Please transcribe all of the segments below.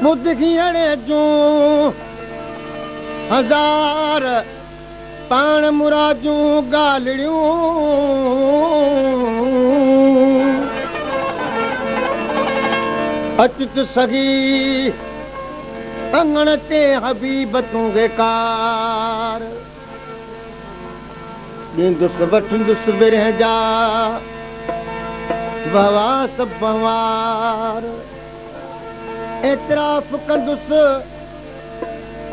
मुदखियणे जूं हजार पाण मुराजूं ॻाल्हियूं अचत सगी अंगण ते हबीबतूं बेकार ॾींदुसि वठंदुसि विरह जा बवास बवार एतराफ़ कंदुसि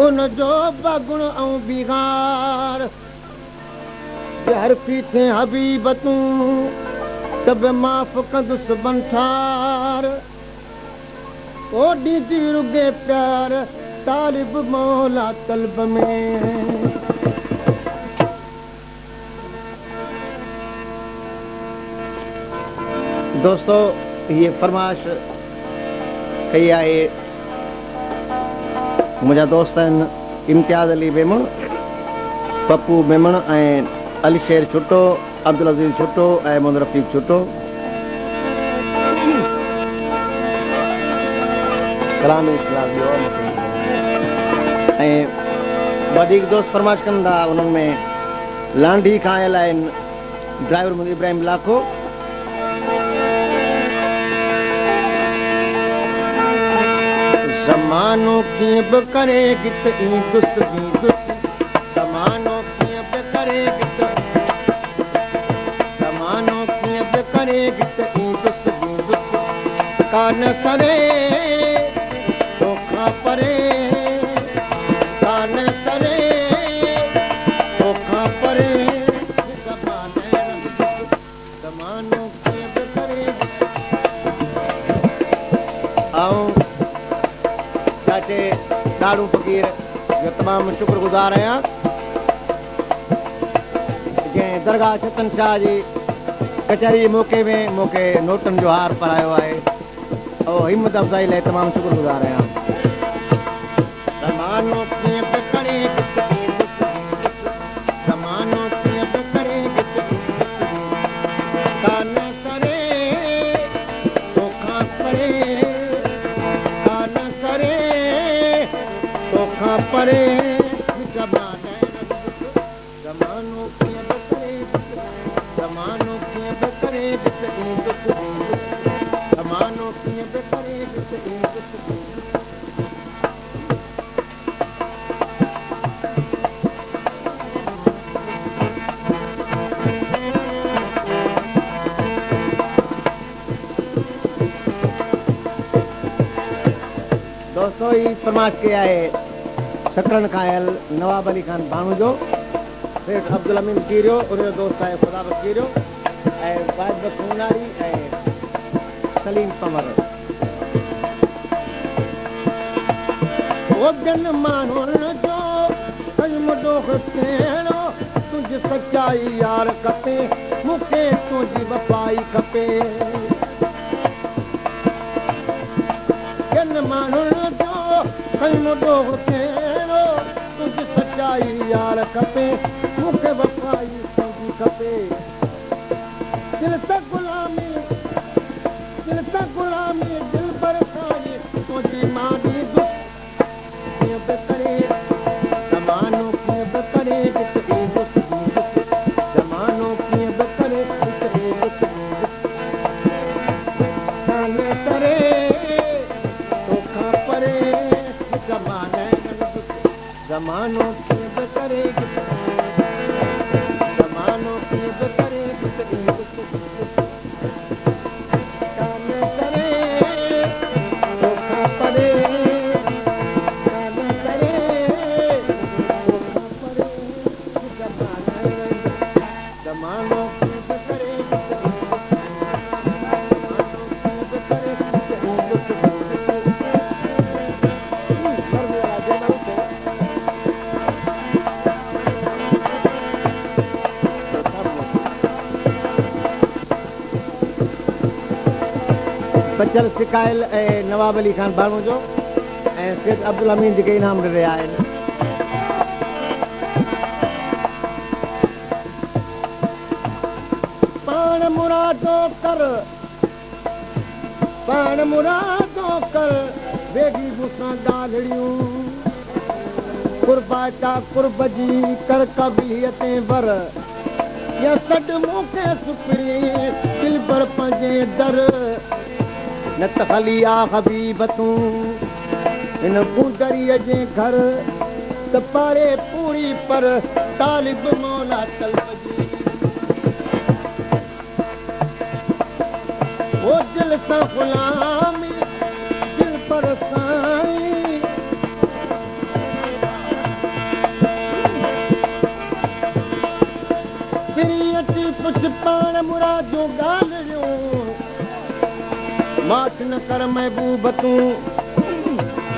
उनजो बगुण ऐं बिगार जहर पी थे हबीबतूं त बि माफ़ कंदुसि बंठार ओ ॾींदी रुगे प्यार तालिब मौला तलब में दोस्तों ये फरमाइश कई आहे मुंहिंजा दोस्त आहिनि इम्तियाज़ अली मेमण पप्पू मेमण ऐं अली शेर छुटो अब्दुल अज़ीज़ छुटो ऐं मोहम्मद रफ़ीक छुटो कलाम इस्लाम ऐं वधीक दोस्त फरमाइश कंदा उन्हनि में लांडी खां आयल आहिनि ड्राइवर मुंहिंजो इब्राहिम लाखो ज़मानो कीअं बि करे गित ईंदुसि ईंदुसि ज़मानो कीअं बि करे गित ज़मानो कीअं बि करे गित ईंदुसि ईंदुसि कान सरे तोखां परे कान सरे तोखां परे ज़मानो कीअं बि करे ऐं ॾाढो फ़क़ीर जो तमामु शुक्रगुज़ार आहियां जंहिं दरगाह छतन शाह जी कचहरी मौक़े में मूंखे नोटनि जो हार पारायो आहे ऐं हिमत अफ़ज़ाई लाइ तमामु शुक्रगुज़ार आहियां ज़मानो कीअं बि करे ज़मानो कीअं बि करे कान सरे तोखां परे परे ज़मानो कीअं बि करे ज़मानो कीअं बि करे ज़मानो कीअं बि करे दोस्तों ही फरमाइश कई आहे सकरन खां आयल नवाब अली खान बानू जो सेठ अब्दुल अमीन कीरियो उनजो दोस्त आहे ख़ुदा कीरियो ऐं वाहिद खूनारी ऐं सलीम कमर ॿियनि माण्हुनि जो कजमडोख कहिड़ो तुंहिंजी सचाई यार खपे मूंखे तुंहिंजी वफ़ाई खपे ॿियनि माण्हुनि जो कजमडोख कहिड़ो तुंहिंजी सचाई यार खपे मूंखे वफ़ाई तुंहिंजी खपे दिलि त गुलामी दिलि पर खाई तुंहिंजी मां ॾींदुसि कीअं बि करे ज़मानो कीअं बि करे ज़मानो कीअं बि करे करे तोखां परे ज़मानो कीअं बि करे ज़मानो कीअं बि करे बचल सिकायल ऐं नवाब अली खान बानू जो ऐं सेठ अब्दुल अमीन जेके इनाम ॾिना आहिनि पाण मुरादो कर वेगी बुसा गालड़ियूं कुर्बाता कुर्ब जी कर कबिलियतें बर या सड मूंखे सुपरी दिल पर पंजे दर न त हलिया हबीब तूं इन कूदरीअ जे घर त पारे पूरी पर तालिब मौला तलब जी वो दिल सां गुलामी दिल पर साईं पिरियती पुछ पाण मुरादूं ॻाल्हियूं माठ न कर महबूब तूं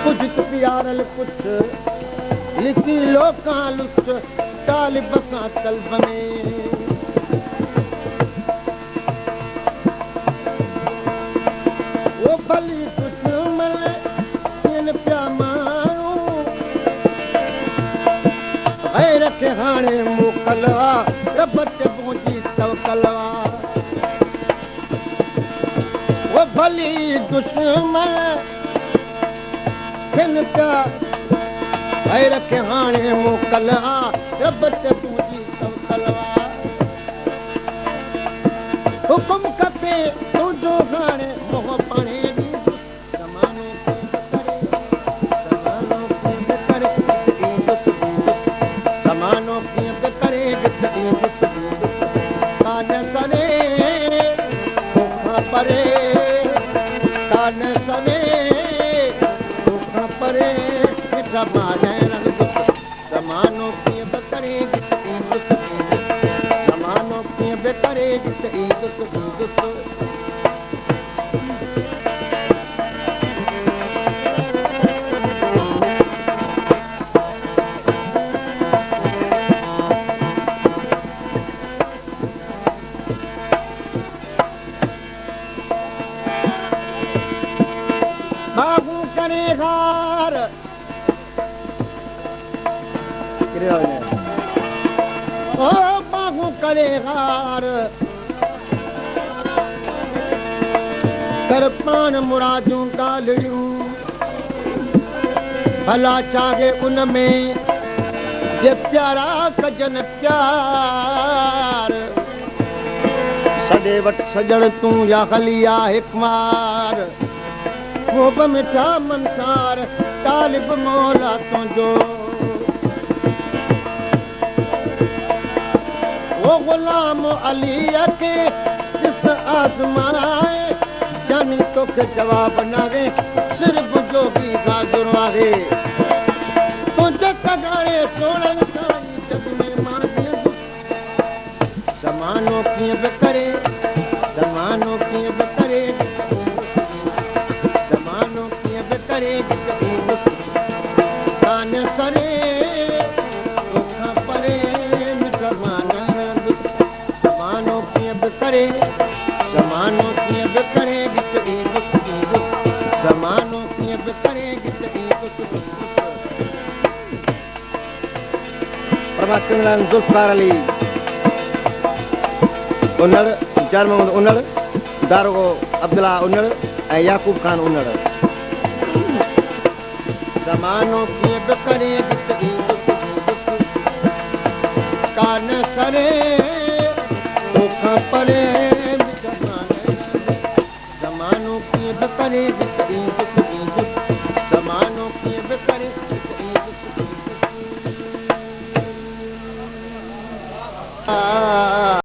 कुझ त प्यारल कुछ लिखी लोकां लुच तालिब सां तलब में वो भली दुश्मन थियन पिया माण्हू गैर खे हाणे मोकल रब ते पहुची तवकल वो भली दुश्मन थियन पिया गैर खे हाणे मोकल रब ते पहुची तवकल हुकुम खपे तुंहिंजो हाणे मोह पाणे ज़मानो कीअं बि करे ज़मानो कीअं बि करे बाबू करे हार ओ बाबू करे हार कर पान मुरादूं ॻाल्हियूं भला चाहे उन में जे प्यारा कजन प्यार सॾे वटि सॼण तूं या हलिया हिकु मार वो बि मिठा मनसार तालिब मौला तुंहिंजो वो गुलाम अलीअ खे ॾिस आज़माए जानी तोखे जवाब न आहे सिर्फ़ जो बि गाज़ुर आहे तुंहिंजे कगाड़े सोणनि साईं जग में मां ज़मानो कीअं बि करे ज़मानो कीअं बि करे ज़मानो कीअं बि करे कान करे तोखां परे ज़मानो कीअं बि करे ज़मानो कीअं बि करे ज़मानो कीअं बि करे परमात्मा ज़ुल्फ़ार अली उनड़ जर मोहम्मद उनड़ दारोगो अब्दुल्ला उनड़ ऐं याकूब खान उनड़ ज़मानो कीअं बि करे कान करे तोखां परे ज़मानो कीअं बि करे